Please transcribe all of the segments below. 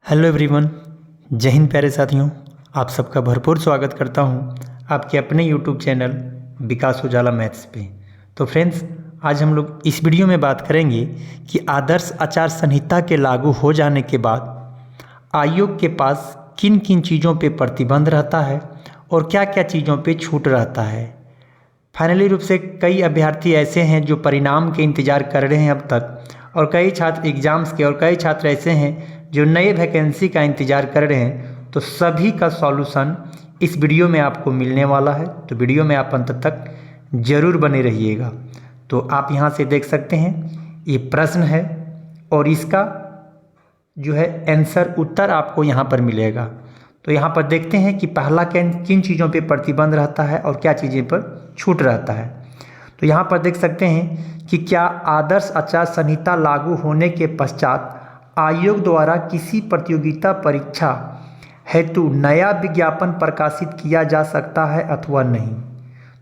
Hello everyone, जय हिंद प्यारे साथियों। आप सबका भरपूर स्वागत करता हूं आपके अपने यूट्यूब चैनल विकास उजाला मैथ्स पे। तो फ्रेंड्स, आज हम लोग इस वीडियो में बात करेंगे कि आदर्श आचार संहिता के लागू हो जाने के बाद आयोग के पास किन किन चीज़ों पे प्रतिबंध रहता है और क्या क्या चीज़ों पे छूट रहता है। फाइनली रूप से कई अभ्यर्थी ऐसे हैं जो परिणाम के इंतज़ार कर रहे हैं अब तक, और कई छात्र एग्ज़ाम्स के, और कई छात्र ऐसे हैं जो नए वैकेंसी का इंतज़ार कर रहे हैं। तो सभी का सॉल्यूशन इस वीडियो में आपको मिलने वाला है, तो वीडियो में आप अंत तक ज़रूर बने रहिएगा। तो आप यहाँ से देख सकते हैं ये प्रश्न है और इसका जो है आंसर उत्तर आपको यहाँ पर मिलेगा। तो यहाँ पर देखते हैं कि पहला किन चीज़ों पे प्रतिबंध रहता है और क्या चीज़ें पर छूट रहता है। तो यहाँ पर देख सकते हैं कि क्या आदर्श आचार संहिता लागू होने के पश्चात आयोग द्वारा किसी प्रतियोगिता परीक्षा हेतु नया विज्ञापन प्रकाशित किया जा सकता है अथवा नहीं।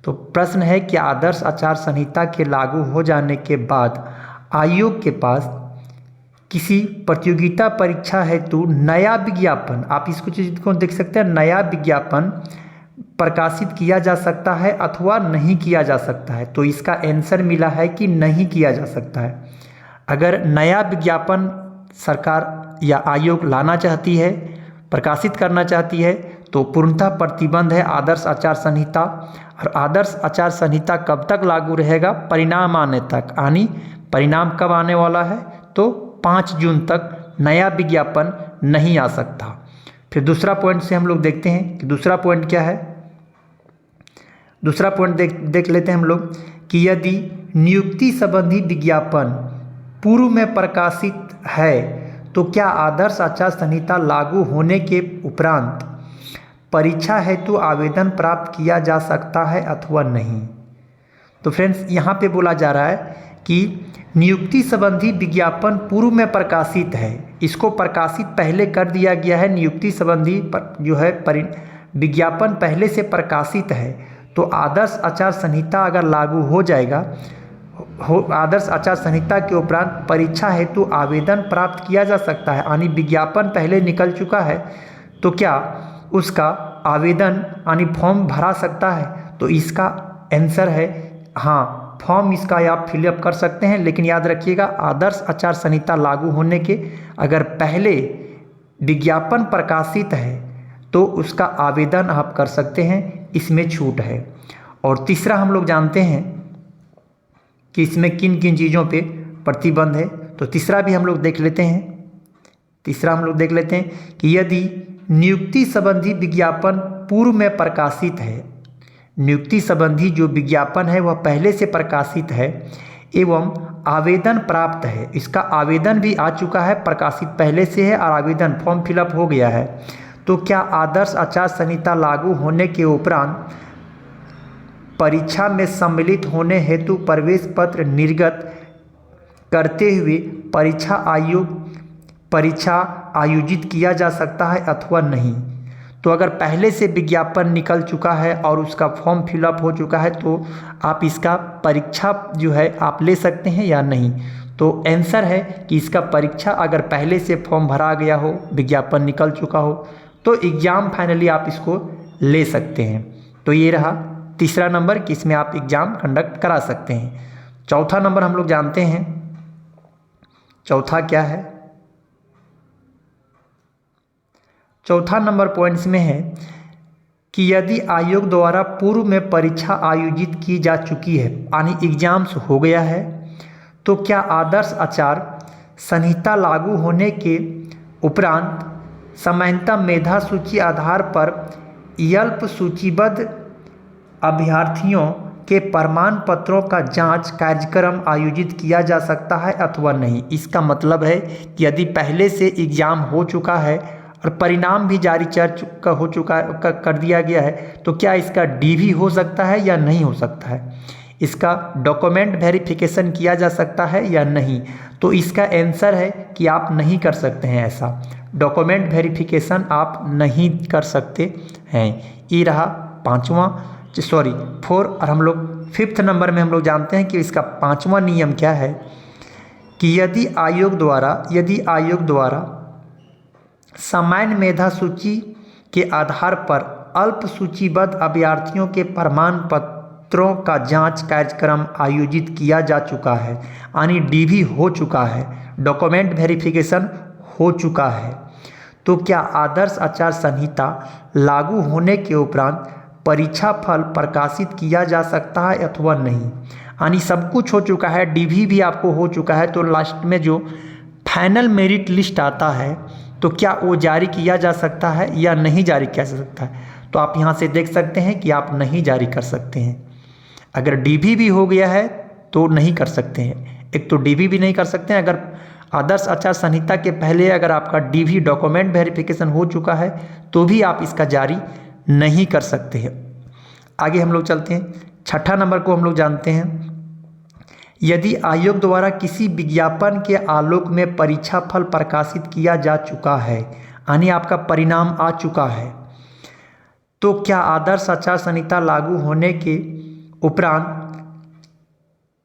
तो प्रश्न है कि आदर्श आचार संहिता के लागू हो जाने के बाद आयोग के पास किसी प्रतियोगिता परीक्षा हेतु नया विज्ञापन, आप इसको चीज़ को देख सकते हैं, नया विज्ञापन प्रकाशित किया जा सकता है अथवा नहीं किया जा सकता है। तो इसका आंसर मिला है कि नहीं किया जा सकता है। अगर नया विज्ञापन सरकार या आयोग लाना चाहती है, प्रकाशित करना चाहती है, तो पूर्णतः प्रतिबंध है आदर्श आचार संहिता। और आदर्श आचार संहिता कब तक लागू रहेगा? परिणाम आने तक। यानी परिणाम कब आने वाला है? तो 5 जून तक नया विज्ञापन नहीं आ सकता। फिर दूसरा पॉइंट से हम लोग देखते हैं कि दूसरा पॉइंट क्या है। दूसरा पॉइंट देख लेते हैं हम लोग कि यदि नियुक्ति संबंधी विज्ञापन पूर्व में प्रकाशित है तो क्या आदर्श आचार संहिता लागू होने के उपरांत परीक्षा हेतु आवेदन प्राप्त किया जा सकता है अथवा नहीं। तो फ्रेंड्स, यहाँ पे बोला जा रहा है कि नियुक्ति संबंधी विज्ञापन पूर्व में प्रकाशित है, इसको प्रकाशित पहले कर दिया गया है। नियुक्ति संबंधी जो है विज्ञापन पहले से प्रकाशित है, तो आदर्श आचार संहिता अगर लागू हो जाएगा, आदर्श आचार संहिता के उपरांत परीक्षा हेतु आवेदन प्राप्त किया जा सकता है। यानी विज्ञापन पहले निकल चुका है तो क्या उसका आवेदन यानी फॉर्म भरा सकता है? तो इसका आंसर है हाँ, फॉर्म इसका आप फिलअप कर सकते हैं। लेकिन याद रखिएगा, आदर्श आचार संहिता लागू होने के अगर पहले विज्ञापन प्रकाशित है तो उसका आवेदन आप कर सकते हैं, इसमें छूट है। और तीसरा हम लोग जानते हैं कि इसमें किन किन चीज़ों पे प्रतिबंध है, तो तीसरा भी हम लोग देख लेते हैं। तीसरा हम लोग देख लेते हैं कि यदि नियुक्ति संबंधी विज्ञापन पूर्व में प्रकाशित है, नियुक्ति संबंधी जो विज्ञापन है वह पहले से प्रकाशित है एवं आवेदन प्राप्त है, इसका आवेदन भी आ चुका है, प्रकाशित पहले से है और आवेदन फॉर्म फिलअप हो गया है, तो क्या आदर्श आचार संहिता लागू होने के उपरांत परीक्षा में सम्मिलित होने हेतु प्रवेश पत्र निर्गत करते हुए परीक्षा आयोजित किया जा सकता है अथवा नहीं। तो अगर पहले से विज्ञापन निकल चुका है और उसका फॉर्म फिलअप हो चुका है तो आप इसका परीक्षा जो है आप ले सकते हैं या नहीं। तो आंसर है कि इसका परीक्षा अगर पहले से फॉर्म भरा गया हो, विज्ञापन निकल चुका हो, तो एग्ज़ाम फाइनली आप इसको ले सकते हैं। तो ये रहा तीसरा नंबर कि इसमें आप एग्ज़ाम कंडक्ट करा सकते हैं। चौथा नंबर हम लोग जानते हैं, चौथा क्या है। चौथा नंबर पॉइंट्स में है कि यदि आयोग द्वारा पूर्व में परीक्षा आयोजित की जा चुकी है, यानी एग्जाम्स हो गया है, तो क्या आदर्श आचार संहिता लागू होने के उपरांत सामान्यतः मेधा सूची आधार पर अल्प सूचीबद्ध अभ्यर्थियों के प्रमाण पत्रों का जांच कार्यक्रम आयोजित किया जा सकता है अथवा नहीं। इसका मतलब है कि यदि पहले से एग्ज़ाम हो चुका है और परिणाम भी जारी कर दिया गया है, तो क्या इसका डीवी हो सकता है या नहीं हो सकता है? इसका डॉक्यूमेंट वेरिफिकेशन किया जा सकता है या नहीं? तो इसका आंसर है कि आप नहीं कर सकते हैं, ऐसा डॉक्यूमेंट वेरिफिकेशन आप नहीं कर सकते हैं। ये रहा फोर। और हम लोग 5th नंबर में हम लोग जानते हैं कि इसका 5वां नियम क्या है कि यदि आयोग द्वारा सामान्य मेधा सूची के आधार पर अल्प सूचीबद्ध अभ्यर्थियों के प्रमाण पत्रों का जांच कार्यक्रम आयोजित किया जा चुका है, यानी डीवी हो चुका है, डॉक्यूमेंट वेरिफिकेशन हो चुका है। तो क्या आदर्श आचार संहिता लागू होने के उपरांत परीक्षा फल प्रकाशित किया जा सकता है अथवा नहीं? यानी सब कुछ हो चुका है, डीवी भी आपको हो चुका है, तो लास्ट में जो फाइनल मेरिट लिस्ट आता है तो क्या वो जारी किया जा सकता है या नहीं जारी किया जा सकता है? तो आप यहाँ से देख सकते हैं कि आप नहीं जारी कर सकते हैं। अगर डीवी भी हो गया है तो नहीं कर सकते हैं। एक तो डीवी भी नहीं कर सकते हैं, अगर आदर्श आचार संहिता के पहले अगर आपका डीवी डॉक्यूमेंट वेरिफिकेशन हो चुका है तो भी आप इसका जारी नहीं कर सकते हैं। आगे हम लोग चलते हैं, छठा नंबर को हम लोग जानते हैं। यदि आयोग द्वारा किसी विज्ञापन के आलोक में परीक्षा फल प्रकाशित किया जा चुका है, यानी आपका परिणाम आ चुका है, तो क्या आदर्श आचार संहिता लागू होने के उपरांत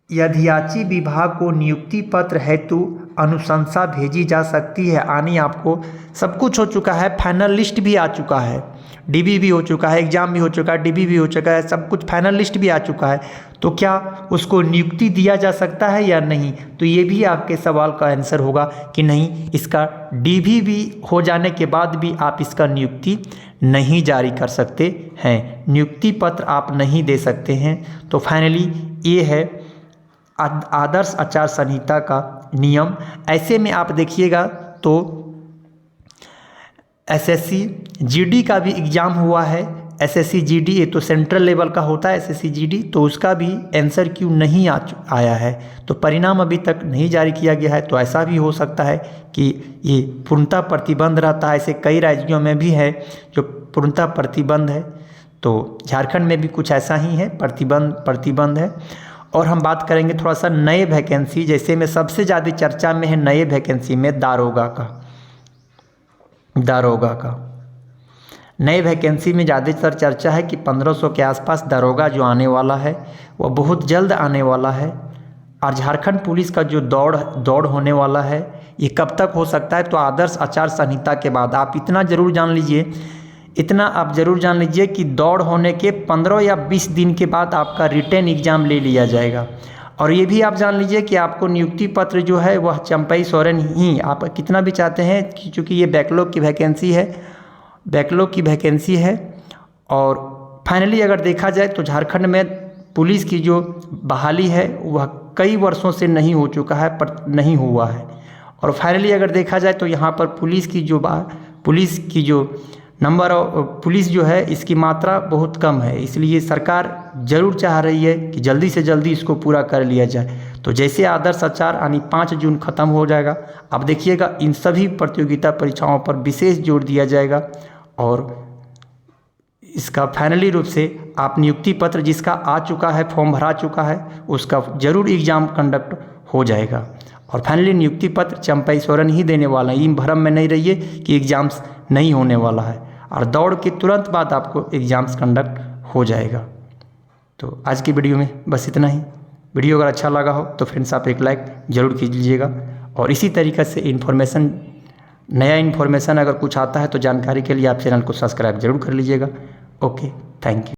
यदि विभाग को नियुक्ति पत्र हेतु अनुशंसा भेजी जा सकती है? यानी आपको सब कुछ हो चुका है, फाइनल लिस्ट भी आ चुका है, डीवी भी हो चुका है, एग्जाम भी हो चुका है, डीवी भी हो चुका है, सब कुछ फाइनल लिस्ट भी आ चुका है, तो क्या उसको नियुक्ति दिया जा सकता है या नहीं? तो ये भी आपके सवाल का आंसर होगा कि नहीं, इसका डीवी भी हो जाने के बाद भी आप इसका नियुक्ति नहीं जारी कर सकते हैं, नियुक्ति पत्र आप नहीं दे सकते हैं। तो फाइनली ये है आदर्श आचार संहिता का नियम। ऐसे में आप देखिएगा तो एसएससी जीडी का भी एग्ज़ाम हुआ है, एसएससी जीडी ये तो सेंट्रल लेवल का होता है एसएससी जीडी, तो उसका भी आंसर क्यों नहीं आया है, तो परिणाम अभी तक नहीं जारी किया गया है। तो ऐसा भी हो सकता है कि ये पूर्णतः प्रतिबंध रहता है, ऐसे कई राज्यों में भी है जो पूर्णतः प्रतिबंध है, तो झारखंड में भी कुछ ऐसा ही है, प्रतिबंध है। और हम बात करेंगे थोड़ा सा नए वैकेंसी, जैसे में सबसे ज़्यादा चर्चा में है नए वैकेंसी में दारोगा का नए वैकेंसी में ज़्यादातर चर्चा है कि 1500 के आसपास दारोगा जो आने वाला है वो बहुत जल्द आने वाला है। और झारखंड पुलिस का जो दौड़ होने वाला है ये कब तक हो सकता है? तो आदर्श आचार संहिता के बाद। आप इतना ज़रूर जान लीजिए कि दौड़ होने के 15 या 20 दिन के बाद आपका रिटन एग्ज़ाम ले लिया जाएगा। और ये भी आप जान लीजिए कि आपको नियुक्ति पत्र जो है वह चंपई सोरेन ही, आप कितना भी चाहते हैं कि चूँकि ये बैकलॉग की वैकेंसी है। और फाइनली अगर देखा जाए तो झारखंड में पुलिस की जो बहाली है वह कई वर्षों से नहीं हो चुका है, पर नहीं हुआ है। और फाइनली अगर देखा जाए तो यहाँ पर पुलिस की जो नंबर ऑफ पुलिस जो है इसकी मात्रा बहुत कम है, इसलिए सरकार ज़रूर चाह रही है कि जल्दी से जल्दी इसको पूरा कर लिया जाए। तो जैसे आदर्श आचार यानी 5 जून ख़त्म हो जाएगा, अब देखिएगा इन सभी प्रतियोगिता परीक्षाओं पर विशेष जोर दिया जाएगा और इसका फाइनली रूप से आप नियुक्ति पत्र जिसका आ चुका है, फॉर्म भरा चुका है, उसका ज़रूर एग्ज़ाम कंडक्ट हो जाएगा। और फाइनली नियुक्ति पत्र चंपई सोरेन ही देने वाला है, इन भ्रम में नहीं रहिए कि एग्ज़ाम्स नहीं होने वाला है। और दौड़ के तुरंत बाद आपको एग्ज़ाम्स कंडक्ट हो जाएगा। तो आज की वीडियो में बस इतना ही। वीडियो अगर अच्छा लगा हो तो फ्रेंड्स आप एक लाइक ज़रूर कीजिएगा और इसी तरीक़े से नया इन्फॉर्मेशन अगर कुछ आता है तो जानकारी के लिए आप चैनल को सब्सक्राइब ज़रूर कर लीजिएगा। Okay, thank you.